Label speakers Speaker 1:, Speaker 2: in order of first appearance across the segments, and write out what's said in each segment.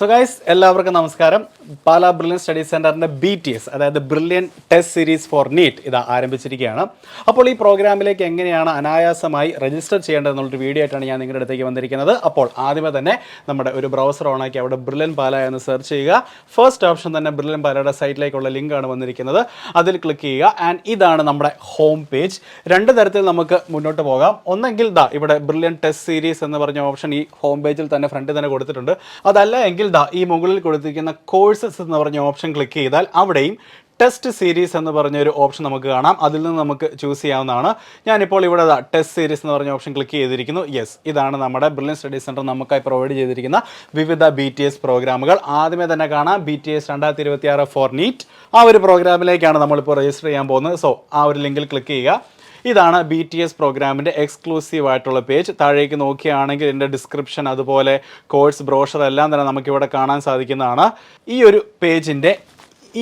Speaker 1: So guys എല്ലാവർക്കും നമസ്കാരം. Pala brilliant study സെൻറ്ററിൻ്റെ BTS അതായത് brilliant test series for NEET ഇത് ആരംഭിച്ചിരിക്കുകയാണ്. അപ്പോൾ ഈ പ്രോഗ്രാമിലേക്ക് എങ്ങനെയാണ് അനായാസമായി രജിസ്റ്റർ ചെയ്യേണ്ടതെന്നുള്ളൊരു വീഡിയോ ആയിട്ടാണ് ഞാൻ നിങ്ങളുടെ അടുത്തേക്ക് വന്നിരിക്കുന്നത്. അപ്പോൾ ആദ്യമേ തന്നെ നമ്മുടെ ഒരു ബ്രൗസർ ഓണാക്കി അവിടെ ബ്രില്യൻ പാല എന്ന് സെർച്ച് ചെയ്യുക. ഫസ്റ്റ് ഓപ്ഷൻ തന്നെ ബ്രില്യൻ പാലയുടെ സൈറ്റിലേക്കുള്ള ലിങ്കാണ് വന്നിരിക്കുന്നത്. അതിൽ ക്ലിക്ക് ചെയ്യുക. ആൻഡ് ഇതാണ് നമ്മുടെ ഹോം പേജ്. രണ്ട് തരത്തിൽ നമുക്ക് മുന്നോട്ട് പോകാം. ഒന്നെങ്കിൽ ഇവിടെ ബ്രില്യൻ ടെസ്റ്റ് സീരീസ് എന്ന് പറഞ്ഞ ഓപ്ഷൻ ഈ ഹോം പേജിൽ തന്നെ ഫ്രണ്ടിൽ തന്നെ കൊടുത്തിട്ടുണ്ട്. അതല്ല എങ്കിൽ ഈ മുകളിൽ കൊടുത്തിരിക്കുന്ന കോഴ്സസ് എന്ന് പറഞ്ഞ ഓപ്ഷൻ ക്ലിക്ക് ചെയ്താൽ അവിടെയും ടെസ്റ്റ് സീരീസ് എന്ന് പറഞ്ഞൊരു ഓപ്ഷൻ നമുക്ക് കാണാം. അതിൽ നിന്ന് നമുക്ക് ചൂസ് ചെയ്യാവുന്നതാണ്. ഞാനിപ്പോൾ ഇവിടെ ടെസ്റ്റ് സീരീസ് എന്ന് പറഞ്ഞ ഓപ്ഷൻ ക്ലിക്ക് ചെയ്തിരിക്കുന്നു. യെസ്, ഇതാണ് നമ്മുടെ ബ്രില്യൻ സ്റ്റഡി സെൻറ്റർ നമുക്കായി പ്രൊവൈഡ് ചെയ്തിരിക്കുന്ന വിവിധ BTS പ്രോഗ്രാമുകൾ. ആദ്യമേ തന്നെ കാണാം BTS 2026 ഫോർ നീറ്റ്. ആ ഒരു പ്രോഗ്രാമിലേക്കാണ് നമ്മളിപ്പോൾ രജിസ്റ്റർ ചെയ്യാൻ പോകുന്നത്. സോ ആ ഒരു ലിങ്കിൽ ക്ലിക്ക് ചെയ്യുക. ഇതാണ് BTS പ്രോഗ്രാമിൻ്റെ എക്സ്ക്ലൂസീവ് ആയിട്ടുള്ള പേജ്. താഴേക്ക് നോക്കുകയാണെങ്കിൽ ഇതിൻ്റെ ഡിസ്ക്രിപ്ഷൻ അതുപോലെ കോഴ്സ് ബ്രോഷർ എല്ലാം തന്നെ നമുക്കിവിടെ കാണാൻ സാധിക്കുന്നതാണ്. ഈ ഒരു പേജിൻ്റെ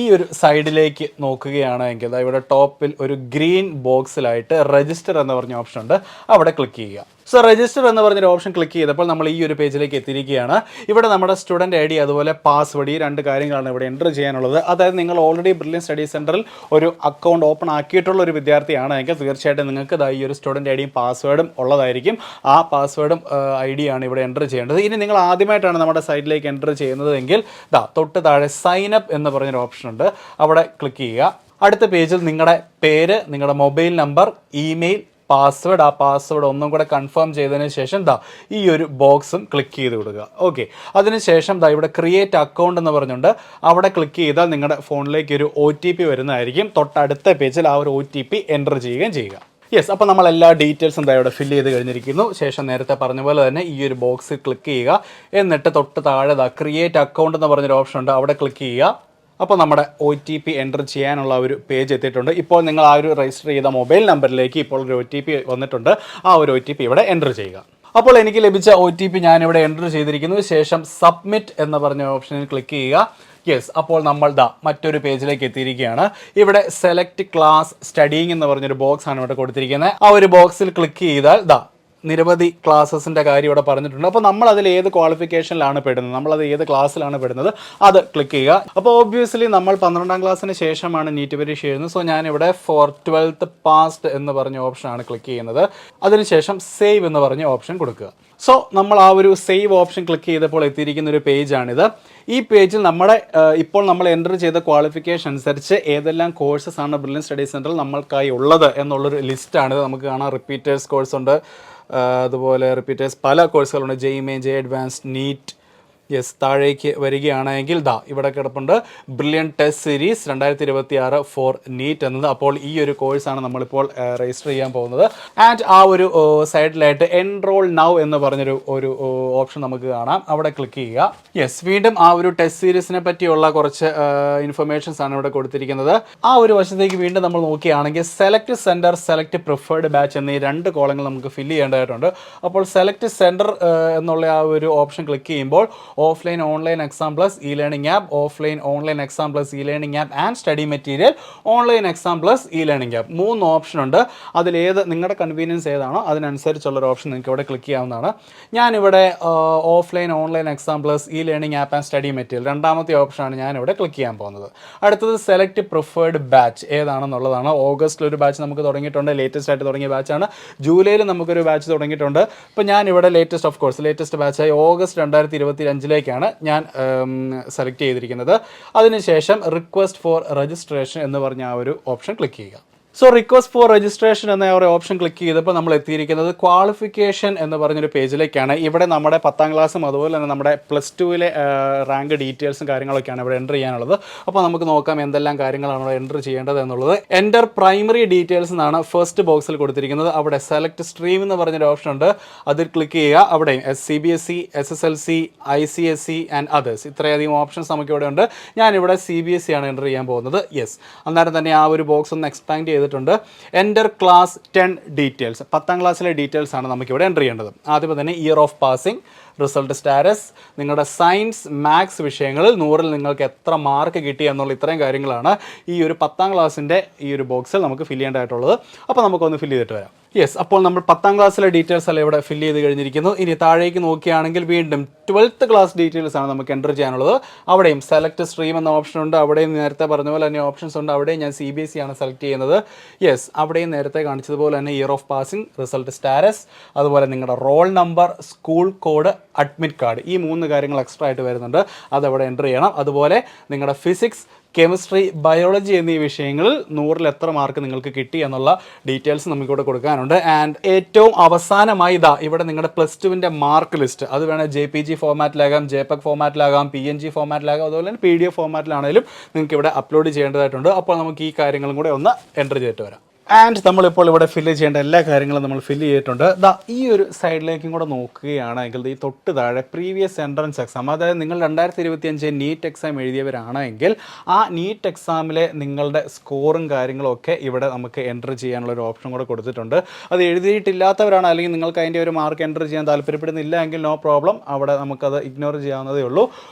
Speaker 1: ഈ ഒരു സൈഡിലേക്ക് നോക്കുകയാണെങ്കിൽ ഇവിടെ ടോപ്പിൽ ഒരു ഗ്രീൻ ബോക്സിലായിട്ട് രജിസ്റ്റർ എന്ന് പറഞ്ഞ ഓപ്ഷൻ ഉണ്ട്. അവിടെ ക്ലിക്ക് ചെയ്യുക. സോ രജിസ്റ്റർ എന്ന് പറഞ്ഞൊരു ഓപ്ഷൻ ക്ലിക്ക് ചെയ്തപ്പോൾ നമ്മൾ ഈ ഒരു പേജിലേക്ക് എത്തിയിരിക്കുകയാണ്. ഇവിടെ നമ്മുടെ സ്റ്റുഡൻറ്റ് ID അതുപോലെ പാസ്വേഡ്, ഈ രണ്ട് കാര്യങ്ങളാണ് ഇവിടെ എൻ്റർ ചെയ്യാനുള്ളത്. അതായത് നിങ്ങൾ ഓൾറെഡി ബ്രില്യൻ സ്റ്റഡി സെൻറ്ററിൽ ഒരു അക്കൗണ്ട് ഓപ്പൺ ആക്കിയിട്ടുള്ള ഒരു വിദ്യാർത്ഥിയാണെങ്കിൽ തീർച്ചയായിട്ടും നിങ്ങൾക്ക് ഈ ഒരു സ്റ്റുഡൻറ്റ് IDയും പാസ്വേഡും ഉള്ളതായിരിക്കും. ആ പാസ്വേഡും ID ആണ് ഇവിടെ എൻ്റർ ചെയ്യേണ്ടത്. ഇനി നിങ്ങൾ ആദ്യമായിട്ടാണ് നമ്മുടെ സൈറ്റിലേക്ക് എൻ്റർ ചെയ്യുന്നതെങ്കിൽ തൊട്ട് താഴെ സൈൻ അപ്പ് എന്ന് പറഞ്ഞൊരു ഓപ്ഷൻ ഉണ്ട്. അവിടെ ക്ലിക്ക് ചെയ്യുക. അടുത്ത പേജിൽ നിങ്ങളുടെ പേര്, നിങ്ങളുടെ മൊബൈൽ നമ്പർ, ഇമെയിൽ, പാസ്വേഡ്, ആ പാസ്വേഡ് ഒന്നും കൂടെ കൺഫേം ചെയ്തതിന് ശേഷം ഈ ഒരു ബോക്സും ക്ലിക്ക് ചെയ്ത് വിടുക. ഓക്കെ, അതിനുശേഷം ഇവിടെ ക്രിയേറ്റ് അക്കൗണ്ട് എന്ന് പറഞ്ഞുകൊണ്ട് അവിടെ ക്ലിക്ക് ചെയ്താൽ നിങ്ങളുടെ ഫോണിലേക്ക് ഒരു OTP വരുന്നതായിരിക്കും. തൊട്ടടുത്ത പേജിൽ ആ ഒരു OTP എൻ്റർ ചെയ്യുകയും ചെയ്യുക. യെസ്, അപ്പോൾ നമ്മൾ എല്ലാ ഡീറ്റെയിൽസും ഇവിടെ ഫില്ല് ചെയ്ത് കഴിഞ്ഞിരിക്കുന്നു. ശേഷം നേരത്തെ പറഞ്ഞ പോലെ തന്നെ ഈ ഒരു ബോക്സിൽ ക്ലിക്ക് ചെയ്യുക. എന്നിട്ട് തൊട്ട് താഴെ ക്രിയേറ്റ് അക്കൗണ്ട് എന്ന് പറഞ്ഞൊരു ഓപ്ഷൻ ഉണ്ട്. അവിടെ ക്ലിക്ക് ചെയ്യുക. അപ്പോൾ നമ്മുടെ OTP എൻ്റർ ചെയ്യാനുള്ള ഒരു പേജ് എത്തിയിട്ടുണ്ട്. ഇപ്പോൾ നിങ്ങൾ ആ ഒരു രജിസ്റ്റർ ചെയ്ത മൊബൈൽ നമ്പറിലേക്ക് ഇപ്പോൾ ഒരു OTP വന്നിട്ടുണ്ട്. ആ ഒരു OTP ഇവിടെ എൻ്റർ ചെയ്യുക. അപ്പോൾ എനിക്ക് ലഭിച്ച OTP ഞാനിവിടെ എൻ്റർ ചെയ്തിരിക്കുന്നു. ശേഷം സബ്മിറ്റ് എന്ന് പറഞ്ഞ ഓപ്ഷനിൽ ക്ലിക്ക് ചെയ്യുക. യെസ്, അപ്പോൾ നമ്മൾ മറ്റൊരു പേജിലേക്ക് എത്തിയിരിക്കുകയാണ്. ഇവിടെ സെലക്ട് ക്ലാസ് സ്റ്റഡിയിങ് എന്ന് പറഞ്ഞൊരു ബോക്സ് ആണ് ഇവിടെ കൊടുത്തിരിക്കുന്നത്. ആ ഒരു ബോക്സിൽ ക്ലിക്ക് ചെയ്താൽ നിരവധി ക്ലാസ്സസിൻ്റെ കാര്യം ഇവിടെ പറഞ്ഞിട്ടുണ്ട്. അപ്പോൾ നമ്മൾ അതിൽ ഏത് ക്വാളിഫിക്കേഷനിലാണ് പെടുന്നത്, നമ്മളത് ഏത് ക്ലാസ്സിലാണ് പെടുന്നത്, അത് ക്ലിക്ക് ചെയ്യുക. അപ്പോൾ ഓബ്വിയസ്ലി നമ്മൾ 12ാം ക്ലാസ്സിന് ശേഷമാണ് നീറ്റ് പരീക്ഷ എഴുതുന്നത്. സോ ഞാനിവിടെ ഫോർ 12th പാസ്ഡ് എന്ന് പറഞ്ഞ ഓപ്ഷനാണ് ക്ലിക്ക് ചെയ്യുന്നത്. അതിനുശേഷം സേവ് എന്ന് പറഞ്ഞ ഓപ്ഷൻ കൊടുക്കുക. സോ നമ്മൾ ആ ഒരു സേവ് ഓപ്ഷൻ ക്ലിക്ക് ചെയ്തപ്പോൾ എത്തിയിരിക്കുന്ന ഒരു പേജാണിത്. ഈ പേജിൽ ഇപ്പോൾ നമ്മൾ എൻ്റർ ചെയ്ത ക്വാളിഫിക്കേഷൻ അനുസരിച്ച് ഏതെല്ലാം കോഴ്സസ് ആണ് ബ്രില്യൻ സ്റ്റഡി സെൻറ്ററിൽ നമ്മൾക്കായി ഉള്ളത് എന്നുള്ളൊരു ലിസ്റ്റാണിത്. നമുക്ക് കാണാം റിപ്പീറ്റേഴ്സ് കോഴ്സ് ഉണ്ട്, അതുപോലെ റിപ്പീറ്റേഴ്സ് പല കോഴ്സുകളുണ്ട്, JEE, അഡ്വാൻസ്ഡ്, നീറ്റ്. യെസ്, താഴേക്ക് വരികയാണെങ്കിൽ ഇവിടെ കിടപ്പുണ്ട് brilliant test series 2026 for NEET എന്നത്. അപ്പോൾ ഈ ഒരു കോഴ്സാണ് നമ്മളിപ്പോൾ രജിസ്റ്റർ ചെയ്യാൻ പോകുന്നത്. ആൻഡ് ആ ഒരു സൈഡിലായിട്ട് എൻറോൾ നൗ എന്ന് പറഞ്ഞൊരു ഓപ്ഷൻ നമുക്ക് കാണാം. അവിടെ ക്ലിക്ക് ചെയ്യുക. യെസ്, വീണ്ടും ആ ഒരു ടെസ്റ്റ് സീരീസിനെ പറ്റിയുള്ള കുറച്ച് ഇൻഫർമേഷൻസ് ആണ് ഇവിടെ കൊടുത്തിരിക്കുന്നത്. ആ ഒരു വശത്തേക്ക് വീണ്ടും നമ്മൾ നോക്കുകയാണെങ്കിൽ select centre, select preferred batch എന്നീ രണ്ട് കോളങ്ങൾ നമുക്ക് ഫില്ല് ചെയ്യേണ്ടതായിട്ടുണ്ട്. അപ്പോൾ സെലക്ട് സെൻറ്റർ എന്നുള്ള ആ ഒരു ഓപ്ഷൻ ക്ലിക്ക് ചെയ്യുമ്പോൾ offline online exam plus E learning app, offline online exam plus E learning app and study material, online exam plus E learning app, 3 option ഉണ്ട്. അതിലേത് നിങ്ങളുടെ കൺവീനിയൻസ് ഏതാണോ അതിനനുസരിച്ചുള്ളൊരു ഓപ്ഷൻ നിങ്ങൾക്ക് ഇവിടെ ക്ലിക്ക് ചെയ്യാവുന്നതാണ്. ഞാനിവിടെ offline online exam plus E learning app and study material രണ്ടാമത്തെ ഓപ്ഷനാണ് ഞാനിവിടെ ക്ലിക്ക് ചെയ്യാൻ പോകുന്നത്. അടുത്തത് സെലക്ട് പ്രിഫേർഡ് ബാച്ച് ഏതാണെന്നുള്ളതാണ്. ഓഗസ്റ്റിൽ ഒരു ബാച്ച് നമുക്ക് തുടങ്ങിയിട്ടുണ്ട്, ലേറ്റസ്റ്റ് ആയിട്ട് തുടങ്ങിയ ബാച്ചാണ്. ജൂലൈയിൽ നമുക്കൊരു ബാച്ച് തുടങ്ങിയിട്ടുണ്ട്. ഇപ്പോൾ ഞാനിവിടെ ലേറ്റസ്റ്റ് ബാച്ചായി ഓഗസ്റ്റ് 2025 ഞാൻ സെലക്ട് ചെയ്തിരിക്കുന്നത്. അതിനുശേഷം റിക്വസ്റ്റ് ഫോർ രജിസ്ട്രേഷൻ എന്ന് പറഞ്ഞ ആ ഒരു ഓപ്ഷൻ ക്ലിക്ക് ചെയ്യുക. സോ റിക്വസ്റ്റ് ഫോർ രജിസ്ട്രേഷൻ എന്ന ഒരു ഓപ്ഷൻ ക്ലിക്ക് ചെയ്തപ്പോൾ നമ്മൾ എത്തിയിരിക്കുന്നത് ക്വാളിഫിക്കേഷൻ എന്ന് പറഞ്ഞൊരു പേജിലേക്കാണ്. ഇവിടെ നമ്മുടെ 10ാം ക്ലാസ്സും അതുപോലെ തന്നെ നമ്മുടെ +2 റാങ്ക് ഡീറ്റെയിൽസും കാര്യങ്ങളൊക്കെയാണ് ഇവിടെ എൻ്റർ ചെയ്യാനുള്ളത്. അപ്പോൾ നമുക്ക് നോക്കാം എന്തെല്ലാം കാര്യങ്ങളാണ് ഇവിടെ എൻ്റർ ചെയ്യേണ്ടത് എന്നുള്ളത്. എൻ്റർ പ്രൈമറി ഡീറ്റെയിൽസ് എന്നാണ് ഫസ്റ്റ് ബോക്സിൽ കൊടുത്തിരിക്കുന്നത്. അവിടെ സെലക്ട് സ്ട്രീം എന്ന് പറഞ്ഞൊരു ഓപ്ഷൻ ഉണ്ട്. അതിൽ ക്ലിക്ക് ചെയ്യുക. അവിടെ CBSE, SSLC, ICSE and others, ഇത്രയധികം ഓപ്ഷൻസ് നമുക്കിവിടെ ഉണ്ട്. ഞാനിവിടെ CBSE ആണ് എൻ്റർ ചെയ്യാൻ പോകുന്നത്. യെസ്, അന്നേരം തന്നെ ആ ഒരു ബോക്സ് ഒന്ന് എക്സ്പാൻഡ് ചെയ്ത് എൻ്റർ ക്ലാസ് 10 ഡീറ്റെയിൽസ്, 10ാം ക്ലാസ്സിലെ ഡീറ്റെയിൽസ് ആണ് നമുക്കിവിടെ എൻ്റർ ചെയ്യേണ്ടത്. ആദ്യമേ തന്നെ year of passing, result status, നിങ്ങളുടെ സയൻസ് മാത്സ് വിഷയങ്ങളിൽ 100-ൽ നിങ്ങൾക്ക് എത്ര മാർക്ക് കിട്ടി എന്നുള്ള ഇത്രയും കാര്യങ്ങളാണ് ഈ ഒരു 10ാം ക്ലാസ്സിൻ്റെ ഈ ഒരു ബോക്സിൽ നമുക്ക് ഫില്ല് ചെയ്യേണ്ടതായിട്ടുള്ളത്. അപ്പോൾ നമുക്കൊന്ന് ഫില്ല് ചെയ്തിട്ട് വരാം. യെസ്, അപ്പോൾ നമ്മൾ 10ാം ക്ലാസ്സിലെ ഡീറ്റെയിൽസ് എല്ലാം ഇവിടെ ഫില്ല് ചെയ്ത് കഴിഞ്ഞിരിക്കുന്നു. ഇനി താഴേക്ക് നോക്കുകയാണെങ്കിൽ വീണ്ടും 12th ക്ലാസ് ഡീറ്റെയിൽസ് ആണ് നമുക്ക് എൻ്റർ ചെയ്യാനുള്ളത്. അവിടെയും സെലക്ട് സ്ട്രീം എന്ന ഓപ്ഷൻ ഉണ്ട്. അവിടെയും നേരത്തെ പറഞ്ഞ പോലെ തന്നെ ഓപ്ഷൻസ് ഉണ്ട്. അവിടെയും ഞാൻ CBSE ആണ് സെലക്ട് ചെയ്യുന്നത്. യെസ്, അവിടെയും നേരത്തെ കാണിച്ചതുപോലെ തന്നെ year of passing, result status, അതുപോലെ നിങ്ങളുടെ roll number, school code, admit card, ഈ 3 കാര്യങ്ങൾ എക്സ്ട്രാ ആയിട്ട് വരുന്നുണ്ട്. അതവിടെ എൻ്റർ ചെയ്യണം. അതുപോലെ നിങ്ങളുടെ ഫിസിക്സ്, കെമിസ്ട്രി, ബയോളജി എന്നീ വിഷയങ്ങളിൽ 100-ൽ എത്ര മാർക്ക് നിങ്ങൾക്ക് കിട്ടി എന്നുള്ള ഡീറ്റെയിൽസ് നമുക്കിവിടെ കൊടുക്കാനുണ്ട്. ആൻഡ് ഏറ്റവും അവസാനമായി ഇവിടെ നിങ്ങളുടെ +2-ൻ്റെ മാർക്ക് ലിസ്റ്റ്, അത് വേണേൽ JPG ഫോമാറ്റിലാകാം, JPEG ഫോമാറ്റിലാകാം, PNG ഫോമാറ്റിലാകാം, അതുപോലെ തന്നെ PDF ഫോമാറ്റിലാണെങ്കിലും നിങ്ങൾക്ക് ഇവിടെ അപ്ലോഡ് ചെയ്യേണ്ടതായിട്ടുണ്ട്. അപ്പോൾ നമുക്ക് ഈ കാര്യങ്ങളും കൂടെ ഒന്ന് എൻ്റർ ചെയ്തിട്ട് വരാം. ആൻഡ് നമ്മളിപ്പോൾ ഇവിടെ ഫില്ല് ചെയ്യേണ്ട എല്ലാ കാര്യങ്ങളും നമ്മൾ ഫില്ല് ചെയ്തിട്ടുണ്ട്. ഈ ഒരു സൈഡിലേക്കും കൂടെ നോക്കുകയാണെങ്കിൽ ഈ തൊട്ട് താഴെ പ്രീവിയസ് എൻട്രൻസ് എക്സാം, അതായത് നിങ്ങൾ 2025 നീറ്റ് എക്സാം എഴുതിയവരാണെങ്കിൽ ആ നീറ്റ് എക്സാമിലെ നിങ്ങളുടെ സ്കോറും കാര്യങ്ങളും ഒക്കെ ഇവിടെ നമുക്ക് എൻ്റർ ചെയ്യാനുള്ള ഒരു ഓപ്ഷൻ കൂടെ കൊടുത്തിട്ടുണ്ട്. അത് എഴുതിയിട്ടില്ലാത്തവരാണ്, അല്ലെങ്കിൽ നിങ്ങൾക്ക് അതിൻ്റെ ഒരു മാർക്ക് എൻ്റർ ചെയ്യാൻ താല്പര്യപ്പെടുന്നില്ല എങ്കിൽ നോ പ്രോബ്ലം, അവിടെ നമുക്കത് ഇഗ്നോർ ചെയ്യാവുന്നതേ ഉള്ളൂ.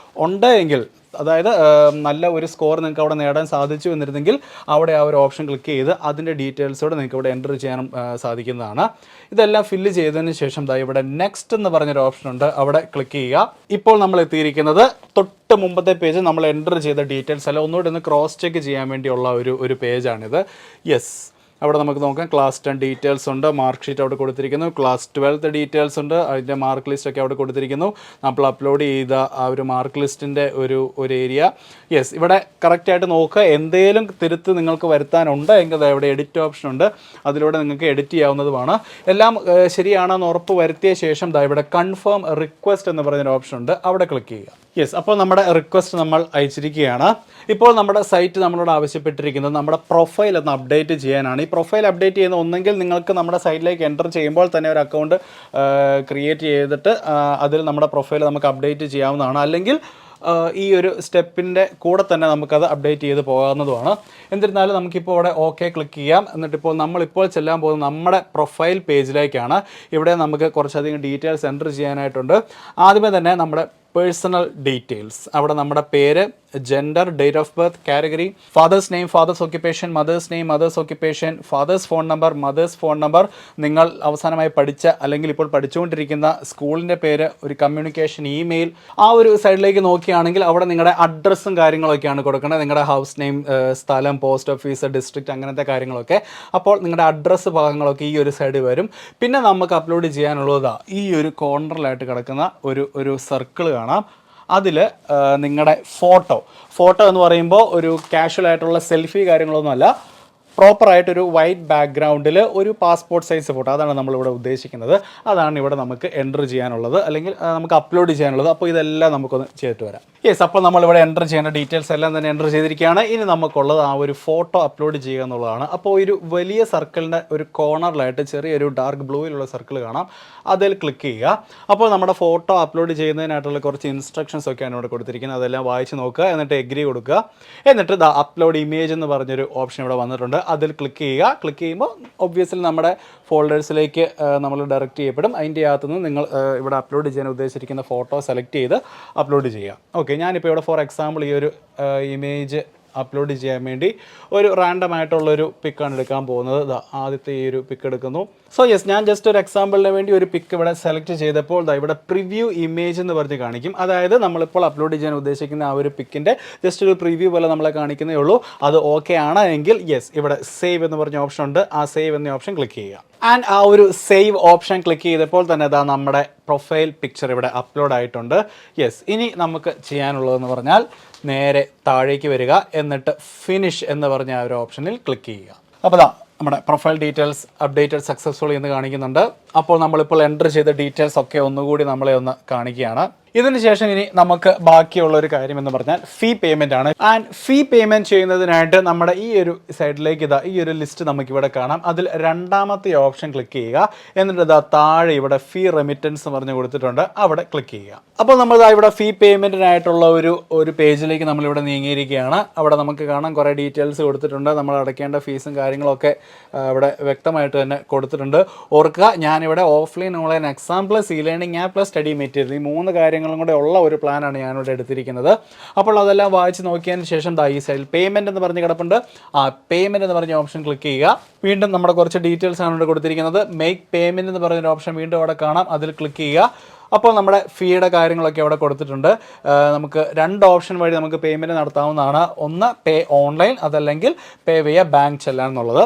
Speaker 1: ഉണ്ടെങ്കിൽ, അതായത് നല്ല ഒരു സ്കോർ നിങ്ങൾക്ക് അവിടെ നേടാൻ സാധിച്ചു എന്നിരുന്നെങ്കിൽ അവിടെ ആ ഒരു ഓപ്ഷൻ ക്ലിക്ക് ചെയ്ത് അതിൻ്റെ ഡീറ്റെയിൽസോടെ നിങ്ങൾക്ക് ഇവിടെ എൻ്റർ ചെയ്യാനും സാധിക്കുന്നതാണ്. ഇതെല്ലാം ഫില്ല് ചെയ്തതിന് ശേഷം ഇവിടെ നെക്സ്റ്റ് എന്ന് പറഞ്ഞൊരു ഓപ്ഷൻ ഉണ്ട്, അവിടെ ക്ലിക്ക് ചെയ്യുക. ഇപ്പോൾ നമ്മൾ എത്തിയിരിക്കുന്നത് തൊട്ട് മുമ്പത്തെ പേജ് നമ്മൾ എൻ്റർ ചെയ്ത ഡീറ്റെയിൽസ് അല്ല ഒന്നുകൂടി ഒന്ന് ക്രോസ് ചെക്ക് ചെയ്യാൻ വേണ്ടിയുള്ള ഒരു പേജാണിത്. യെസ്, അവിടെ നമുക്ക് നോക്കാം. ക്ലാസ് 10 ഡീറ്റെയിൽസ് ഉണ്ട്, മാർക്ക് ഷീറ്റ് അവിടെ കൊടുത്തിരിക്കുന്നു, ക്ലാസ് 12 ഡീറ്റെയിൽസ് ഉണ്ട്, അതിൻ്റെ മാർക്ക് ലിസ്റ്റ് ഒക്കെ അവിടെ കൊടുത്തിരിക്കുന്നു. നമ്മൾ അപ്ലോഡ് ചെയ്ത ആ ഒരു മാർക്ക് ലിസ്റ്റിൻ്റെ ഒരു ഏരിയ. യെസ്, ഇവിടെ കറക്റ്റായിട്ട് നോക്കുക. എന്തെങ്കിലും തിരുത്ത് നിങ്ങൾക്ക് വരുത്താനുണ്ട് എങ്കിൽ ഇവിടെ എഡിറ്റ് ഓപ്ഷൻ ഉണ്ട്, അതിലൂടെ നിങ്ങൾക്ക് എഡിറ്റ് ചെയ്യാവുന്നതുമാണ്. എല്ലാം ശരിയാണെന്ന് ഉറപ്പ് വരുത്തിയ ശേഷം ഇവിടെ കൺഫേം റിക്വസ്റ്റ് എന്ന് പറയുന്നൊരു ഓപ്ഷൻ ഉണ്ട്, അവിടെ ക്ലിക്ക് ചെയ്യുക. യെസ്, അപ്പോൾ നമ്മുടെ റിക്വസ്റ്റ് നമ്മൾ അയച്ചിരിക്കുകയാണ്. ഇപ്പോൾ നമ്മുടെ സൈറ്റ് നമ്മളോട് ആവശ്യപ്പെട്ടിരിക്കുന്നത് നമ്മുടെ പ്രൊഫൈൽ ഒന്ന് അപ്ഡേറ്റ് ചെയ്യാനാണ്. ഈ പ്രൊഫൈൽ അപ്ഡേറ്റ് ചെയ്യുന്ന ഒന്നെങ്കിൽ നിങ്ങൾക്ക് നമ്മുടെ സൈറ്റിലേക്ക് എൻ്റർ ചെയ്യുമ്പോൾ തന്നെ ഒരു അക്കൗണ്ട് ക്രിയേറ്റ് ചെയ്തിട്ട് അതിൽ നമ്മുടെ പ്രൊഫൈൽ നമുക്ക് അപ്ഡേറ്റ് ചെയ്യാവുന്നതാണ്. അല്ലെങ്കിൽ ഈ ഒരു സ്റ്റെപ്പിൻ്റെ കൂടെ തന്നെ നമുക്കത് അപ്ഡേറ്റ് ചെയ്ത് പോകാവുന്നതുമാണ്. എന്നിരുന്നാലും നമുക്കിപ്പോൾ ഇവിടെ ഓക്കെ ക്ലിക്ക് ചെയ്യാം. എന്നിട്ടിപ്പോൾ നമ്മളിപ്പോൾ ചെല്ലാൻ പോകുന്നത് നമ്മുടെ പ്രൊഫൈൽ പേജിലേക്കാണ്. ഇവിടെ നമുക്ക് കുറച്ചധികം ഡീറ്റെയിൽസ് എൻ്റർ ചെയ്യാനായിട്ടുണ്ട്. ആദ്യമേ തന്നെ നമ്മുടെ പേഴ്സണൽ ഡീറ്റെയിൽസ്, അവിടെ നമ്മുടെ പേര്, gender, date of birth, category, father's name, father's occupation, mother's name, mother's occupation, father's phone number, mother's phone number, നിങ്ങൾ അവസാനമായി പഠിച്ച അല്ലെങ്കിൽ ഇപ്പോൾ പഠിച്ചുകൊണ്ടിരിക്കുന്ന സ്കൂളിൻ്റെ പേര്, ഒരു കമ്മ്യൂണിക്കേഷൻ ഇമെയിൽ. ആ ഒരു സൈഡിലേക്ക് നോക്കുകയാണെങ്കിൽ അവിടെ നിങ്ങളുടെ അഡ്രസ്സും കാര്യങ്ങളൊക്കെയാണ് കൊടുക്കേണ്ടത്. നിങ്ങളുടെ ഹൗസ് നെയിം, സ്ഥലം, പോസ്റ്റ് ഓഫീസ്, ഡിസ്ട്രിക്റ്റ്, അങ്ങനത്തെ കാര്യങ്ങളൊക്കെ. അപ്പോൾ നിങ്ങളുടെ അഡ്രസ്സ് ഭാഗങ്ങളൊക്കെ ഈ ഒരു സൈഡിൽ വരും. പിന്നെ നമുക്ക് അപ്ലോഡ് ചെയ്യാനുള്ളത് ഈ ഒരു കോർണറിലായിട്ട് കിടക്കുന്ന ഒരു സർക്കിൾ കാണാം. അതിൽ നിങ്ങളുടെ ഫോട്ടോ എന്ന് പറയുമ്പോൾ ഒരു കാഷ്വൽ ആയിട്ടുള്ള സെൽഫി കാര്യങ്ങളൊന്നുമല്ല, പ്രോപ്പറായിട്ടൊരു വൈറ്റ് ബാക്ക്ഗ്രൗണ്ടിൽ ഒരു പാസ്പോർട്ട് സൈസ് ഫോട്ടോ, അതാണ് നമ്മളിവിടെ ഉദ്ദേശിക്കുന്നത്. അതാണ് ഇവിടെ നമുക്ക് എൻ്റർ ചെയ്യാനുള്ളത്, അല്ലെങ്കിൽ നമുക്ക് അപ്ലോഡ് ചെയ്യാനുള്ളത്. അപ്പോൾ ഇതെല്ലാം നമുക്കൊന്ന് ചെയ്തിട്ട് വരാം. യെസ്, അപ്പോൾ നമ്മളിവിടെ എൻ്റർ ചെയ്യേണ്ട ഡീറ്റെയിൽസ് എല്ലാം തന്നെ എൻ്റർ ചെയ്തിരിക്കുകയാണ്. ഇനി നമുക്കുള്ളത് ആ ഒരു ഫോട്ടോ അപ്ലോഡ് ചെയ്യുക എന്നുള്ളതാണ്. അപ്പോൾ ഒരു വലിയ സർക്കിളിൻ്റെ ഒരു കോർണറിലായിട്ട് ചെറിയൊരു ഡാർക്ക് ബ്ലൂയിലുള്ള സർക്കിൾ കാണാം, അതിൽ ക്ലിക്ക് ചെയ്യുക. അപ്പോൾ നമ്മുടെ ഫോട്ടോ അപ്ലോഡ് ചെയ്യുന്നതിനായിട്ടുള്ള കുറച്ച് ഇൻസ്ട്രക്ഷൻസ് ഒക്കെയാണ് ഇവിടെ കൊടുത്തിരിക്കുന്നത്. അതെല്ലാം വായിച്ച് നോക്കുക, എന്നിട്ട് എഗ്രി കൊടുക്കുക. എന്നിട്ട് അപ്ലോഡ് ഇമേജ് എന്ന് പറഞ്ഞൊരു ഓപ്ഷൻ ഇവിടെ വന്നിട്ടുണ്ട്, അതിൽ ക്ലിക്ക് ചെയ്യുക. ക്ലിക്ക് ചെയ്യുമ്പോൾ ഒബ്വിയസ്ലി നമ്മുടെ ഫോൾഡേഴ്സിലേക്ക് നമ്മൾ ഡയറക്റ്റ് ചെയ്യപ്പെടും. അതിൻ്റെ അകത്തുനിന്ന് നിങ്ങൾ ഇവിടെ അപ്ലോഡ് ചെയ്യാൻ ഉദ്ദേശിച്ചിരിക്കുന്ന ഫോട്ടോ സെലക്ട് ചെയ്ത് അപ്ലോഡ് ചെയ്യുക. ഓക്കെ, ഞാനിപ്പോൾ ഇവിടെ ഫോർ എക്സാമ്പിൾ ഈ ഒരു ഇമേജ് അപ്ലോഡ് ചെയ്യാൻ വേണ്ടി ഒരു റാൻഡം ആയിട്ടുള്ളൊരു പിക്കാണ് എടുക്കാൻ പോകുന്നത്. ആദ്യത്തെ ഈ ഒരു പിക്ക് എടുക്കുന്നു. സോ യെസ്, ഞാൻ ജസ്റ്റ് ഒരു എക്സാമ്പിളിന് വേണ്ടി ഒരു പിക്ക് ഇവിടെ സെലക്ട് ചെയ്തപ്പോൾ ഇവിടെ പ്രിവ്യൂ ഇമേജ് എന്ന് പറഞ്ഞ് കാണിക്കും. അതായത് നമ്മളിപ്പോൾ അപ്ലോഡ് ചെയ്യാൻ ഉദ്ദേശിക്കുന്ന ആ ഒരു പിക്കിൻ്റെ ജസ്റ്റ് ഒരു പ്രിവ്യൂ പോലെ നമ്മളെ കാണിക്കുന്നേ ഉള്ളൂ. അത് ഓക്കെ ആണ് എങ്കിൽ യെസ്, ഇവിടെ സേവ് എന്ന് പറഞ്ഞ ഓപ്ഷൻ ഉണ്ട്, ആ സേവ് എന്ന ഓപ്ഷൻ ക്ലിക്ക് ചെയ്യുക. ആൻഡ് ആ ഒരു സേവ് ഓപ്ഷൻ ക്ലിക്ക് ചെയ്തപ്പോൾ തന്നെ നമ്മുടെ പ്രൊഫൈൽ പിക്ചർ ഇവിടെ അപ്ലോഡ് ആയിട്ടുണ്ട്. യെസ്, ഇനി നമുക്ക് ചെയ്യാനുള്ളതെന്ന് പറഞ്ഞാൽ നേരെ താഴേക്ക് വരിക, എന്നിട്ട് ഫിനിഷ് എന്ന് പറഞ്ഞ ആ ഒരു ഓപ്ഷനിൽ ക്ലിക്ക് ചെയ്യുക. അപ്പോൾ നമ്മുടെ പ്രൊഫൈൽ ഡീറ്റെയിൽസ് അപ്ഡേറ്റഡ് സക്സസ്ഫുള്ളി എന്ന് കാണിക്കുന്നുണ്ട്. അപ്പോൾ നമ്മളിപ്പോൾ എൻ്റർ ചെയ്ത ഡീറ്റെയിൽസ് ഒക്കെ ഒന്നുകൂടി നമ്മളെ ഒന്ന് കാണിക്കുകയാണ്. ഇതിന് ശേഷം ഇനി നമുക്ക് ബാക്കിയുള്ള ഒരു കാര്യം എന്ന് പറഞ്ഞാൽ ഫീ പേയ്മെൻ്റ് ആണ്. ആൻഡ് ഫീ പേയ്മെൻറ്റ് ചെയ്യുന്നതിനായിട്ട് നമ്മുടെ ഈ ഒരു സൈഡിലേക്ക് ഈ ഒരു ലിസ്റ്റ് നമുക്കിവിടെ കാണാം. അതിൽ രണ്ടാമത്തെ ഓപ്ഷൻ ക്ലിക്ക് ചെയ്യുക. എന്നിട്ട് താഴെ ഇവിടെ ഫീ റെമിറ്റൻസ് എന്ന് പറഞ്ഞ് കൊടുത്തിട്ടുണ്ട്, അവിടെ ക്ലിക്ക് ചെയ്യുക. അപ്പോൾ നമ്മൾ ഇവിടെ ഫീ പേയ്മെൻറ്റിനായിട്ടുള്ള ഒരു പേജിലേക്ക് നമ്മളിവിടെ നീങ്ങിയിരിക്കുകയാണ്. അവിടെ നമുക്ക് കാണാം കുറേ ഡീറ്റെയിൽസ് കൊടുത്തിട്ടുണ്ട്. നമ്മൾ അടയ്ക്കേണ്ട ഫീസും കാര്യങ്ങളൊക്കെ അവിടെ വ്യക്തമായിട്ട് തന്നെ കൊടുത്തിട്ടുണ്ട്. ഓർക്കുക, ഞാനിവിടെ ഞാനിവിടെ offline online exam plus E learning app plus study material ഈ 3 കാര്യങ്ങളും കൂടെ ഉള്ള ഒരു പ്ലാനാണ് ഞാനിവിടെ എടുത്തിരിക്കുന്നത്. അപ്പോൾ അതെല്ലാം വായിച്ച് നോക്കിയതിന് ശേഷം ഈ സൈഡിൽ പേയ്മെൻറ്റ് എന്ന് പറഞ്ഞ് കിടപ്പുണ്ട്. പേയ്മെൻറ്റ് എന്ന് പറഞ്ഞ ഓപ്ഷൻ ക്ലിക്ക് ചെയ്യുക. വീണ്ടും നമ്മുടെ കുറച്ച് ഡീറ്റെയിൽസ് ആണ് ഇവിടെ കൊടുത്തിരിക്കുന്നത്. മേക്ക് പേയ്മെൻറ്റ് എന്ന് പറഞ്ഞൊരു ഓപ്ഷൻ വീണ്ടും അവിടെ കാണാം, അതിൽ ക്ലിക്ക് ചെയ്യുക. അപ്പോൾ നമ്മുടെ ഫീയുടെ കാര്യങ്ങളൊക്കെ അവിടെ കൊടുത്തിട്ടുണ്ട്. നമുക്ക് 2 ഓപ്ഷൻ വഴി നമുക്ക് പേയ്മെൻറ്റ് നടത്താവുന്നതാണ്. ഒന്ന് പേ ഓൺലൈൻ, അതല്ലെങ്കിൽ പേ വിയ ബാങ്ക് ചെല്ലാൻ എന്നുള്ളത്.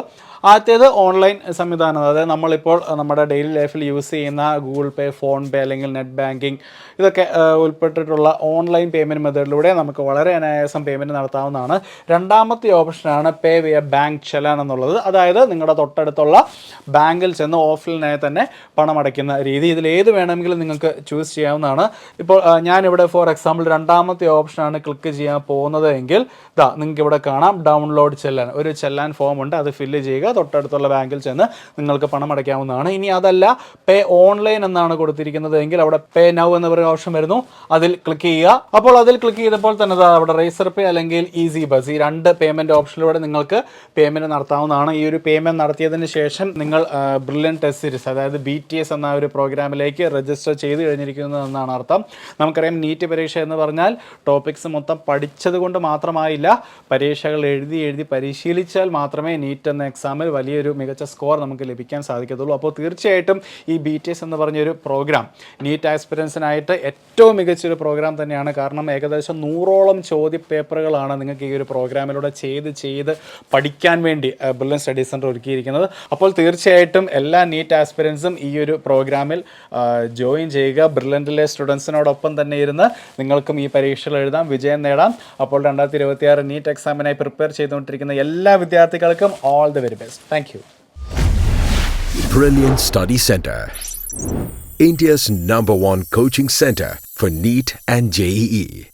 Speaker 1: ആദ്യത്തേത് ഓൺലൈൻ സംവിധാനം, അതായത് നമ്മളിപ്പോൾ നമ്മുടെ ഡെയിലി ലൈഫിൽ യൂസ് ചെയ്യുന്ന ഗൂഗിൾ പേ, ഫോൺ പേ അല്ലെങ്കിൽ നെറ്റ് ബാങ്കിങ് ഇതൊക്കെ ഉൾപ്പെട്ടിട്ടുള്ള ഓൺലൈൻ പേയ്മെൻറ്റ് മെത്തേഡിലൂടെ നമുക്ക് വളരെ അനായാസം പേയ്മെൻറ്റ് നടത്താവുന്നതാണ്. രണ്ടാമത്തെ ഓപ്ഷനാണ് പേ വിയ ബാങ്ക് ചെല്ലാൻ എന്നുള്ളത്. അതായത് നിങ്ങളുടെ തൊട്ടടുത്തുള്ള ബാങ്കിൽ ചെന്ന് ഓഫ്ലൈനായി തന്നെ പണം അടയ്ക്കുന്ന രീതി. ഇതിൽ ഏത് വേണമെങ്കിലും നിങ്ങൾക്ക് ചൂസ് ചെയ്യാവുന്നതാണ്. ഇപ്പോൾ ഞാനിവിടെ ഫോർ എക്സാമ്പിൾ രണ്ടാമത്തെ ഓപ്ഷനാണ് ക്ലിക്ക് ചെയ്യാൻ പോകുന്നത് എങ്കിൽ നിങ്ങൾക്ക് ഇവിടെ കാണാം ഡൗൺലോഡ് ചെല്ലാൻ, ഒരു ചെല്ലാൻ ഫോം ഉണ്ട്, അത് ഫില്ല് ചെയ്യുക. തൊട്ടടുത്തുള്ള ബാങ്കിൽ ചെന്ന് നിങ്ങൾക്ക് പണം അടയ്ക്കാവുന്നതാണ്. ഇനി അതല്ല പേ ഓൺലൈൻ എന്നാണ് കൊടുത്തിരിക്കുന്നത് എങ്കിൽ അവിടെ പേ നൗ എന്ന് പറയുന്ന ഓപ്ഷൻ വരുന്നു, അതിൽ ക്ലിക്ക് ചെയ്യുക. അപ്പോൾ അതിൽ ക്ലിക്ക് ചെയ്തപ്പോൾ തന്നെ അവിടെ റേസർ പേ അല്ലെങ്കിൽ ഈസി ബസ് ഈ 2 പേയ്മെൻറ്റ് ഓപ്ഷനിലൂടെ നിങ്ങൾക്ക് പേയ്മെൻറ്റ് നടത്താവുന്നതാണ്. ഈ ഒരു പേയ്മെൻറ്റ് നടത്തിയതിന് ശേഷം നിങ്ങൾ ബ്രില്യൻ ടെസ്റ്റ് സീരീസ് അതായത് BTS എന്ന ഒരു പ്രോഗ്രാമിലേക്ക് രജിസ്റ്റർ ചെയ്ത് കഴിഞ്ഞിരിക്കുന്നു എന്നാണ് അർത്ഥം. നമുക്കറിയാം നീറ്റ് പരീക്ഷ എന്ന് പറഞ്ഞാൽ ടോപ്പിക്സ് മൊത്തം പഠിച്ചത് കൊണ്ട് മാത്രമായില്ല, പരീക്ഷകൾ എഴുതി പരിശീലിച്ചാൽ മാത്രമേ നീറ്റ് എന്ന എക്സാമിൽ വലിയൊരു മികച്ച സ്കോർ നമുക്ക് ലഭിക്കാൻ സാധിക്കത്തുള്ളൂ. അപ്പോൾ തീർച്ചയായിട്ടും ഈ BTS എന്ന് പറഞ്ഞൊരു പ്രോഗ്രാം നീറ്റ് ആസ്പിരൻസിനായിട്ട് ഏറ്റവും മികച്ചൊരു പ്രോഗ്രാം തന്നെയാണ്. കാരണം ഏകദേശം 100ഓളം ചോദ്യപേപ്പറുകളാണ് നിങ്ങൾക്ക് ഈ ഒരു പ്രോഗ്രാമിലൂടെ ചെയ്ത് പഠിക്കാൻ വേണ്ടി ബ്രില്യൻ സ്റ്റഡി സെൻറ്റർ ഒരുക്കിയിരിക്കുന്നത്. അപ്പോൾ തീർച്ചയായിട്ടും എല്ലാ നീറ്റ് ആസ്പിരൻസും ഈ ഒരു പ്രോഗ്രാമിൽ ജോയിൻ ചെയ്യുക. ബ്രില്യൻറ്റിലെ സ്റ്റുഡൻസിനോടൊപ്പം തന്നെ ഇരുന്ന് നിങ്ങൾക്കും ഈ പരീക്ഷകൾ എഴുതാം, വിജയം നേടാം. അപ്പോൾ 2026 നീറ്റ് എക്സാമിനായി പ്രിപ്പയർ ചെയ്തുകൊണ്ടിരിക്കുന്ന എല്ലാ വിദ്യാർത്ഥികൾക്കും all the very best. Thank you.
Speaker 2: Brilliant Study Center, India's #1 coaching center for NEET and JEE.